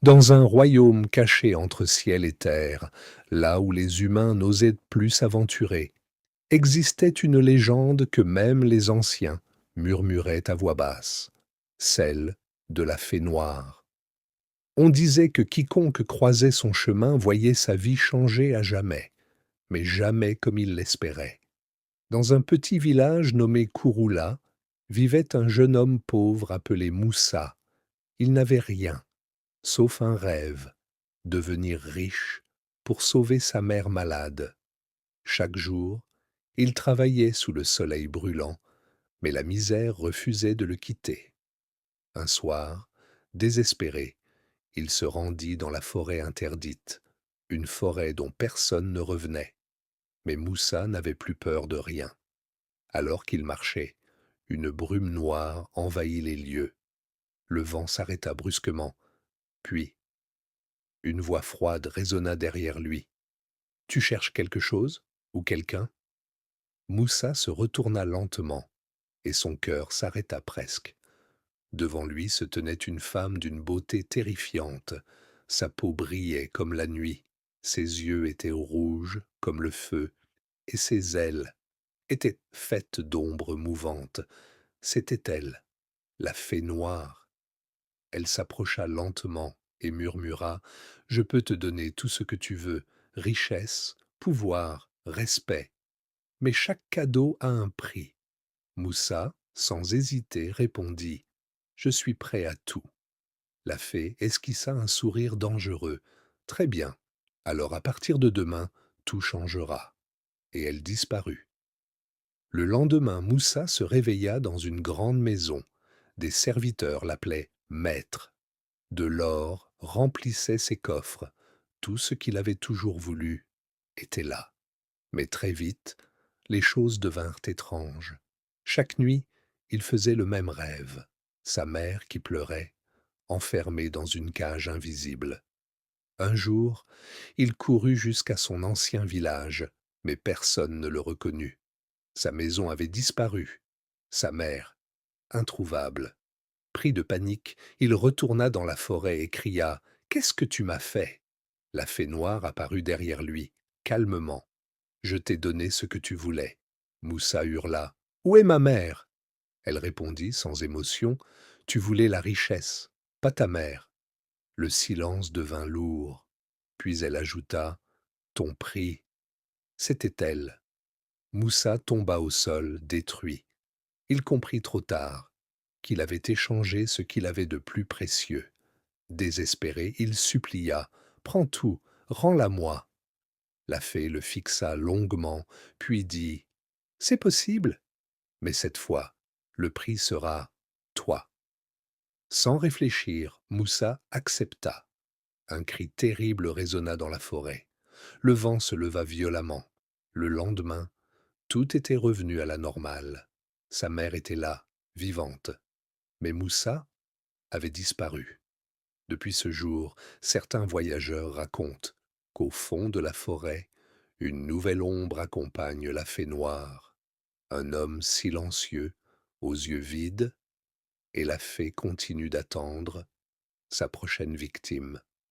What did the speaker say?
Dans un royaume caché entre ciel et terre, là où les humains n'osaient plus s'aventurer, existait une légende que même les anciens murmuraient à voix basse, celle de la fée noire. On disait que quiconque croisait son chemin voyait sa vie changer à jamais, mais jamais comme il l'espérait. Dans un petit village nommé Kouroula, vivait un jeune homme pauvre appelé Moussa. Il n'avait rien, sauf un rêve, devenir riche pour sauver sa mère malade. Chaque jour, il travaillait sous le soleil brûlant, mais la misère refusait de le quitter. Un soir, désespéré, il se rendit dans la forêt interdite, une forêt dont personne ne revenait. Mais Moussa n'avait plus peur de rien. Alors qu'il marchait, une brume noire envahit les lieux. Le vent s'arrêta brusquement, puis une voix froide résonna derrière lui. Tu cherches quelque chose ou quelqu'un? Moussa se retourna lentement, et son cœur s'arrêta presque. Devant lui se tenait une femme d'une beauté terrifiante. Sa peau brillait comme la nuit, ses yeux étaient rouges comme le feu, et ses ailes étaient faites d'ombres mouvantes. C'était elle, la fée noire. Elle s'approcha lentement et murmura: Je peux te donner tout ce que tu veux, richesse, pouvoir, respect. Mais chaque cadeau a un prix. Moussa, sans hésiter, répondit: Je suis prêt à tout. La fée esquissa un sourire dangereux. Très bien. Alors à partir de demain, tout changera. Et elle disparut. Le lendemain, Moussa se réveilla dans une grande maison. Des serviteurs l'appelaient maître. De l'or remplissait ses coffres. Tout ce qu'il avait toujours voulu était là. Mais très vite, les choses devinrent étranges. Chaque nuit, il faisait le même rêve. Sa mère qui pleurait, enfermée dans une cage invisible. Un jour, il courut jusqu'à son ancien village, mais personne ne le reconnut. Sa maison avait disparu. Sa mère, introuvable. Pris de panique, il retourna dans la forêt et cria: Qu'est-ce que tu m'as fait? La fée noire apparut derrière lui, calmement. Je t'ai donné ce que tu voulais. Moussa hurla: Où est ma mère? Elle répondit sans émotion: Tu voulais la richesse, pas ta mère. Le silence devint lourd. Puis elle ajouta: Ton prix. C'était elle. Moussa tomba au sol, détruit. Il comprit trop tard qu'il avait échangé ce qu'il avait de plus précieux. Désespéré, il supplia: Prends tout, rends-la-moi. La fée le fixa longuement, puis dit: C'est possible, mais cette fois, le prix sera toi. Sans réfléchir, Moussa accepta. Un cri terrible résonna dans la forêt. Le vent se leva violemment. Le lendemain, tout était revenu à la normale. Sa mère était là, vivante. Mais Moussa avait disparu. Depuis ce jour, certains voyageurs racontent qu'au fond de la forêt, une nouvelle ombre accompagne la fée noire. Un homme silencieux, aux yeux vides, et la fée continue d'attendre sa prochaine victime.